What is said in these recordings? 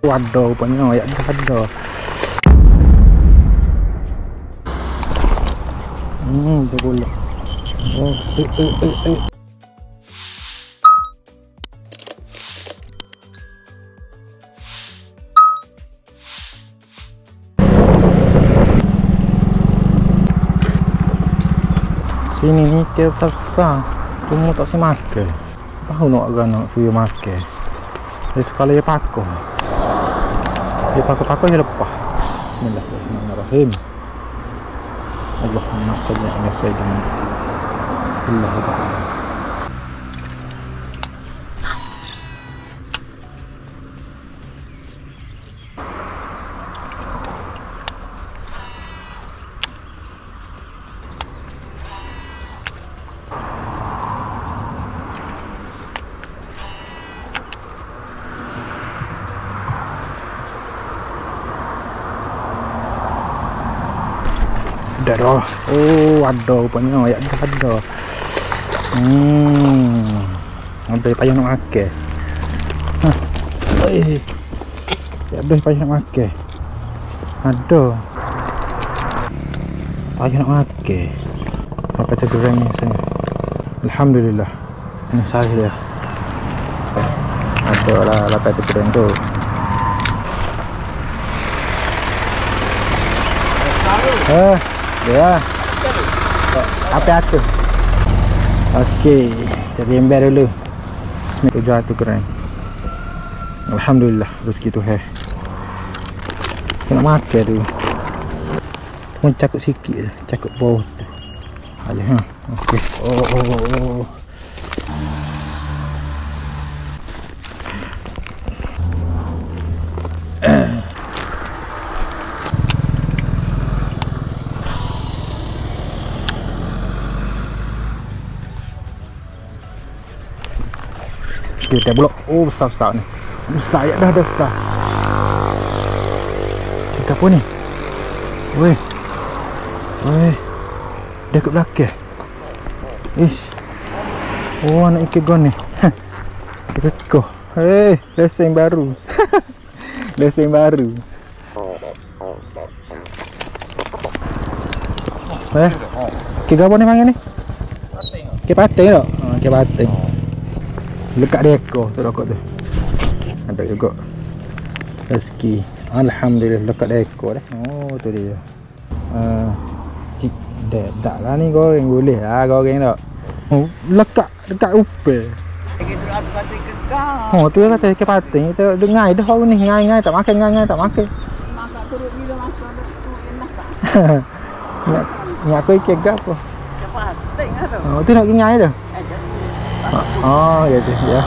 Waduh, rupanya ayat dah ada. Dia boleh. Oh, sini ni ikan besar-besar. Cuma tak si makan. Tahu nak nak suruh makan. Jadi sekali dia pakai. Dia pakai dia lepas. Bismillahirrahmanirrahim. Allahumma salli ala sayyidina Allah Ta'ala. Dah dah. Oh, ada rupanya ayat dah ada. Ada payah nak makan. Ada payah nak makan. Ada. Payah nak makan. Apa tu goreng ni sana. Alhamdulillah. Ini sahih dia. Ada lah lapar tu goreng tu. Ya. Apa tu? Okey, jadi ember dulu. Bismillah tu keren. Alhamdulillah rezeki tu Kena makan tu. Pun cakap sikit je, cakap bawah tu. Aja Okey. Oh. Dia blok. Oh, besar-besar ni. Besar ya dah besar. Kita apa ni? Weh. Dia kat belakang. Ish. Oh, anak ikan gon ni. Dia kekoh. Lesen baru. Lesen baru. Ikan apa ni panggil ni? Pating. Ikan pating tak? Ikan pating. Lekat dia ekor tu rokok tu. Ada juga rezeki. Alhamdulillah lekat dia ekor dah. Oh tu dia. Cik dak lah ni goreng boleh lah goreng tak. Oh lekat dekat upel. Kita ada satu kekal. Oh tu dia kata ikan pating. Kita dengar dah orang ni ngai tak makan ngai tak makan. Masak suruh bila masak ada tu masak. Ni aku ikan gapo? Ikan pating lah tu. Oh tu nak ngai dah. Oh gitu ya.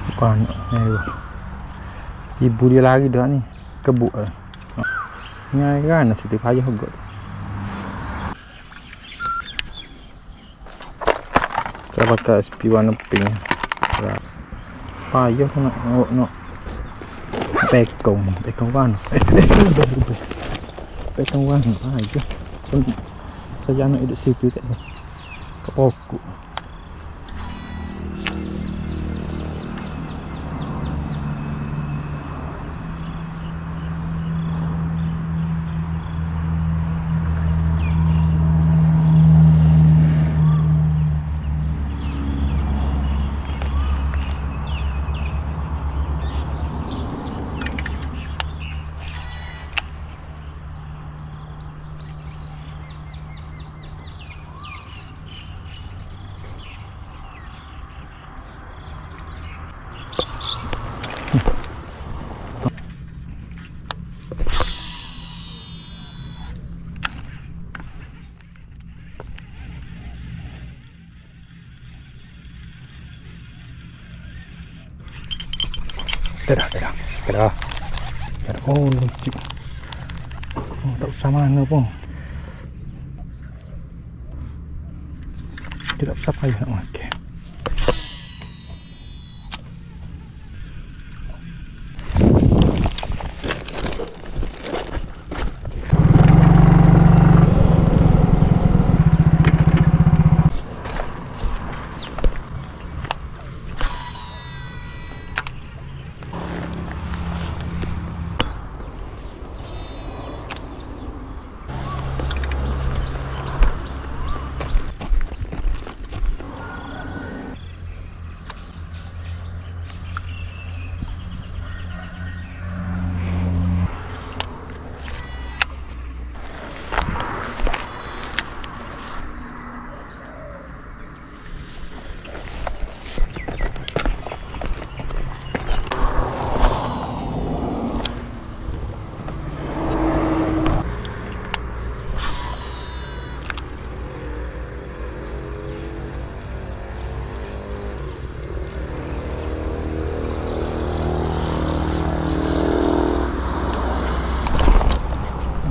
Bukan ibu dia lari dah ni. Kebuk lah. Ni kan situ payah juga. Kita pakai SP warna pink. Payah tu nak pekong kan. Petang warna aja. Saya nak hidup situ kat ni. Kat pokok. Dah. Oh, lucu. Oh, tak usah mana pun. Tidak usah payah nak makan.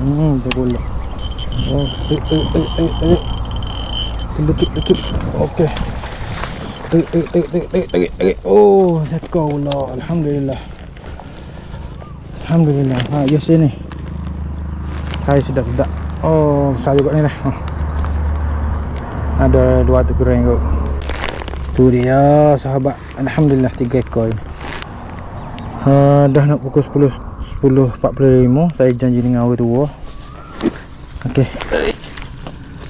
Dia pula. Oh, Lekit. Okey. Oh, sekor pula. Alhamdulillah. Ha, yes ni. Saya sedap. Oh, besar juga ni lah. Ada 200 gram kot. Tu dia sahabat. Alhamdulillah 3 ekor ni. Dah nak pukul 10.45. Saya janji dengan orang tua.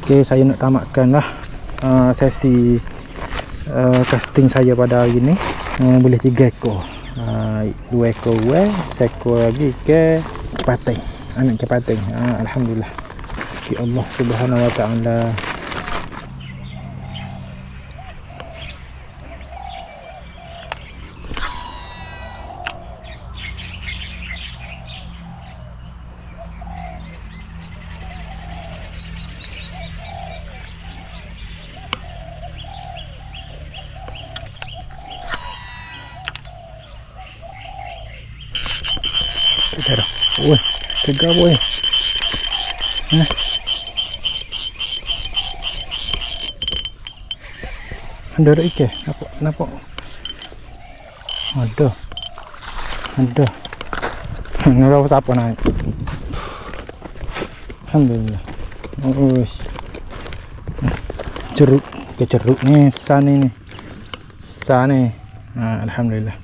Okey, saya nak tamatkan lah sesi casting saya pada hari ni. Boleh 3 ekor. 2 ekor seekor lagi ke cepating. Anak cepating. Alhamdulillah. Ya Allah Subhanahu wa taala. Oi, tega boy. Ada ikan. Nampak. Ada. Ngapa siapa naik? Alhamdulillah. Oh, ceruk ni besar ni. Alhamdulillah.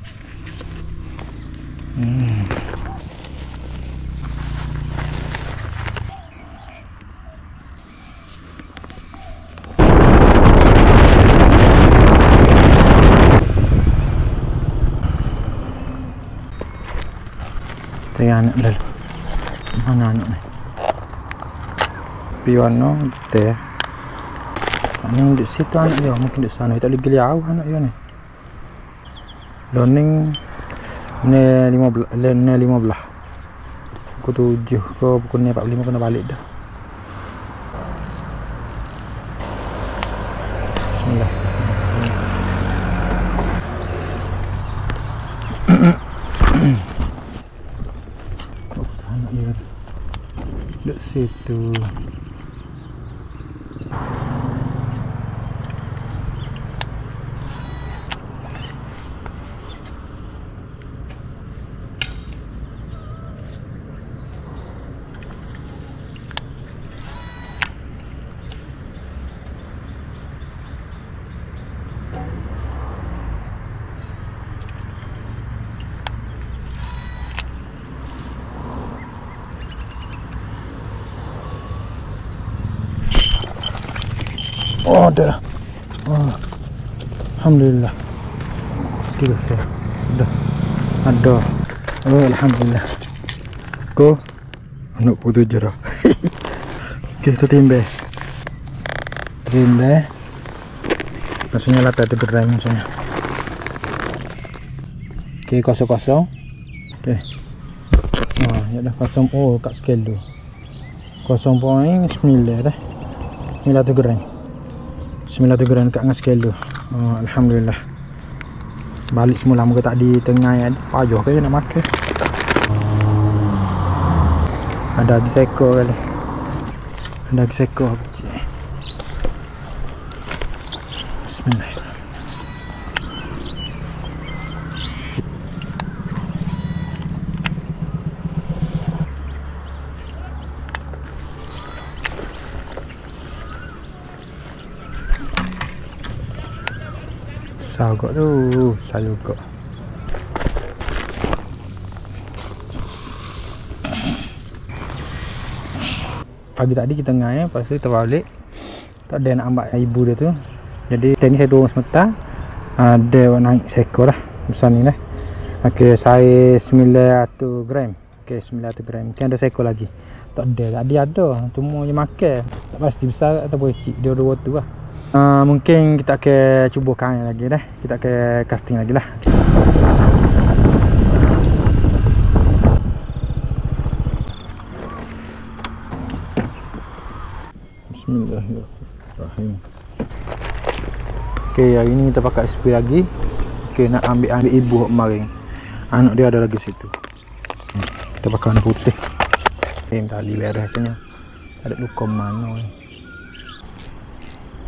Anak dah. Mana anak ni? Piano teh. Ni di situ anak dia, mungkin di sana. Tak lagi jauh anak dia ni. Learning ni 15. Pukul 7 ke pukul ni 45 kena balik dah. Bismillah. Dek situ. Oh, ada. Oh, alhamdulillah. Sikit dah. Ada. Oh, alhamdulillah. Ko nak putus jerah. Okey, tu timbe. Maksudnya latar tu gerai maksudnya. Okey, kosong. Okey. Ya dah kosong. Oh, kat scale tu. 0.9 dah. Inilah tu gerai. 9 gram kat dengan scale tu. Alhamdulillah. Balik semula muka tak di tengah ada. Payah ke nak makan. Ada lagi seekor kali. Bismillah. Sagok tu, salugok. Pagi tadi kita ngai, lepas tu kita balik. Tak ada nak ambil ibu dia tu. Jadi tadi saya turun sebentar. Dia naik seekor lah. Besar ni lah. Okey, saya 900 gram. Okey, 900 gram. Mungkin ada seekor lagi. Tak ada. Tadi ada. Cuma dia makan. Tak pasti besar ataupun kecil. Dia dua tu lah. Mungkin kita akan cuba kain lagi dah. Kita akan casting lagi lah. Bismillahirrahmanirrahim. Okey, hari ni kita pakai spray lagi. Okey, nak ambil ibu kemarin. Anak dia ada lagi situ. Kita pakai warna putih. Tali beres rasanya. Tak ada luka mana ni.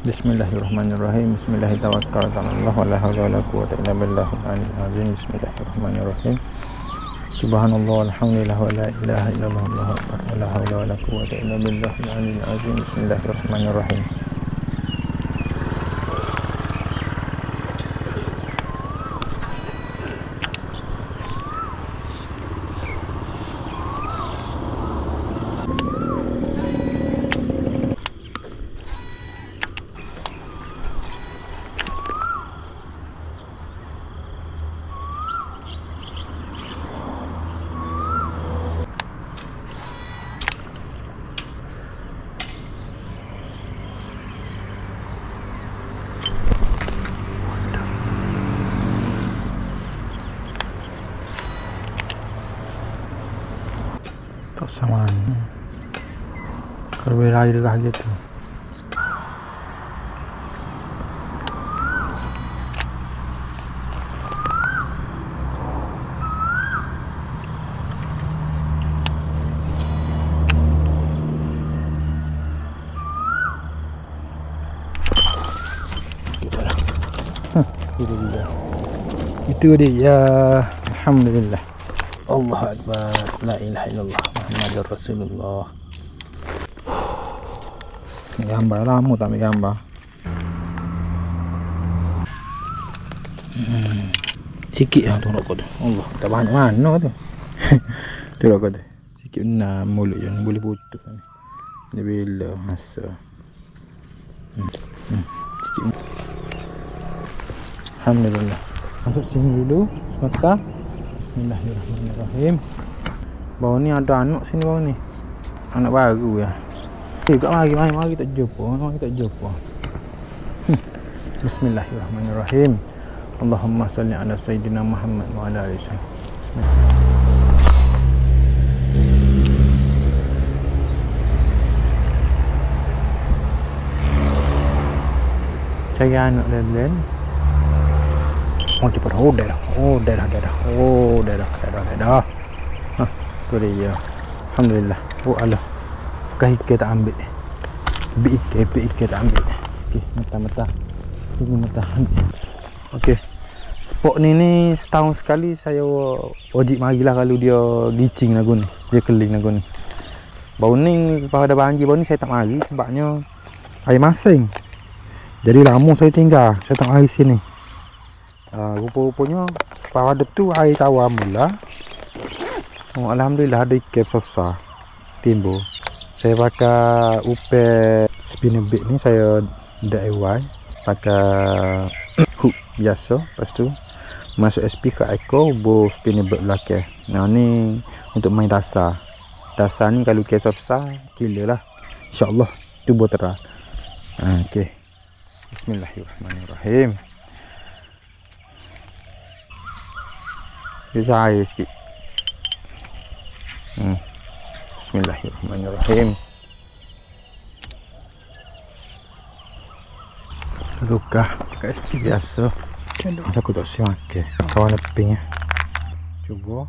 Bismillahirrahmanirrahim. Bismillahirrahmanirrahim. Wala haula wala quwwata illa billahil aliyyil azim. Bismillahirrahmanirrahim. Subhanallah walhamdulillah wala ilaha illallah wallahu akbar. Wala haula wala quwwata illa billahil aliyyil azim. Bismillahirrahmanirrahim. Tak sama ni. Kalau boleh lari dekat gitu. Itu dia. Alhamdulillah. Allahu Akbar. La ilaha illallah Muhammadur Rasulullah. Gambar lama tak ambil gambar. Sikit lah tu rokok tu. Allah, tak banyak mana tu. Tu rokok tu. Sikit benar mulut yang boleh putus ni. Dia bila masa. Sikit. Alhamdulillah. Masuk sini dulu sebentar. Bismillahirrahmanirrahim. Bawah ni ada anak sini bawah ni. Anak baru ya. Mari kita jumpa. Bismillahirrahmanirrahim. Allahumma salli ala sayyidina Muhammad wa ala alihi wasallam. Bismillah. Cari anak lain-lain. Oh cepat. Dah. Tu dia. Alhamdulillah. Oh Allah. Kahik tak ambil. BIK tak ambil. Okey, mata. Ini mata. Okey. Spot ni setahun sekali saya wajib marilah kalau dia gicing lagu ni. Dia keling lagu ni. Bau ni pada banjir bau ni saya tak mari sebabnya air masing. Jadi lama saya tinggal. Saya tak mari sini. Rupa-rupanya pada tu air tawar mula. Oh, alhamdulillah ada ikan besar timbul. Saya pakai upek spinner bait ni, saya DIY pakai hook biasa. Lepas tu masuk SP ke ekor, hubung spinner bait belakang. Nah ni untuk main dasar. Dasar ni kalau ikan besar killer lah. InsyaAllah cuba terang. Okey. Bismillahirrahmanirrahim. Dia air sikit. Bismillahirrahmanirrahim. Tukar pakai SP biasa. Aku tak siap makan. Kawan leping ya. Cuba.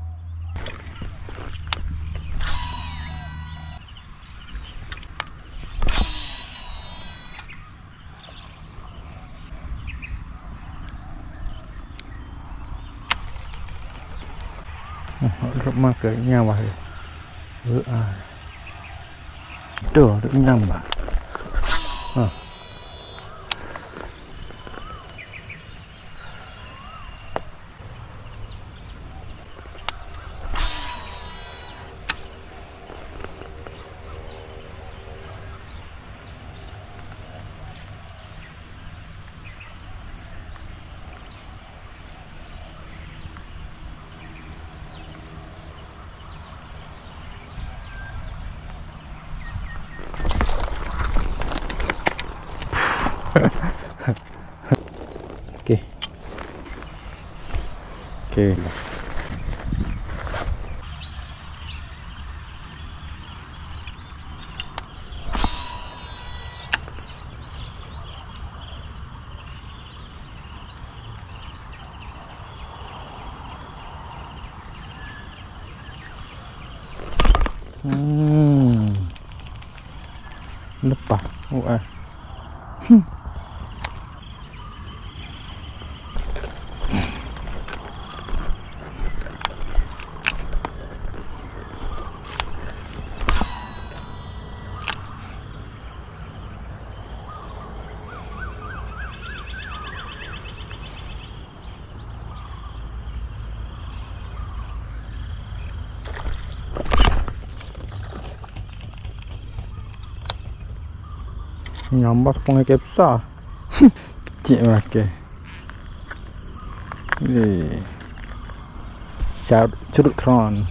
Duduk makan nyawa dia. Tuh, duduk nambah. Okey. Lepas. Nyambas pungai kepsa. Kecil makan. Ni. Curut tron.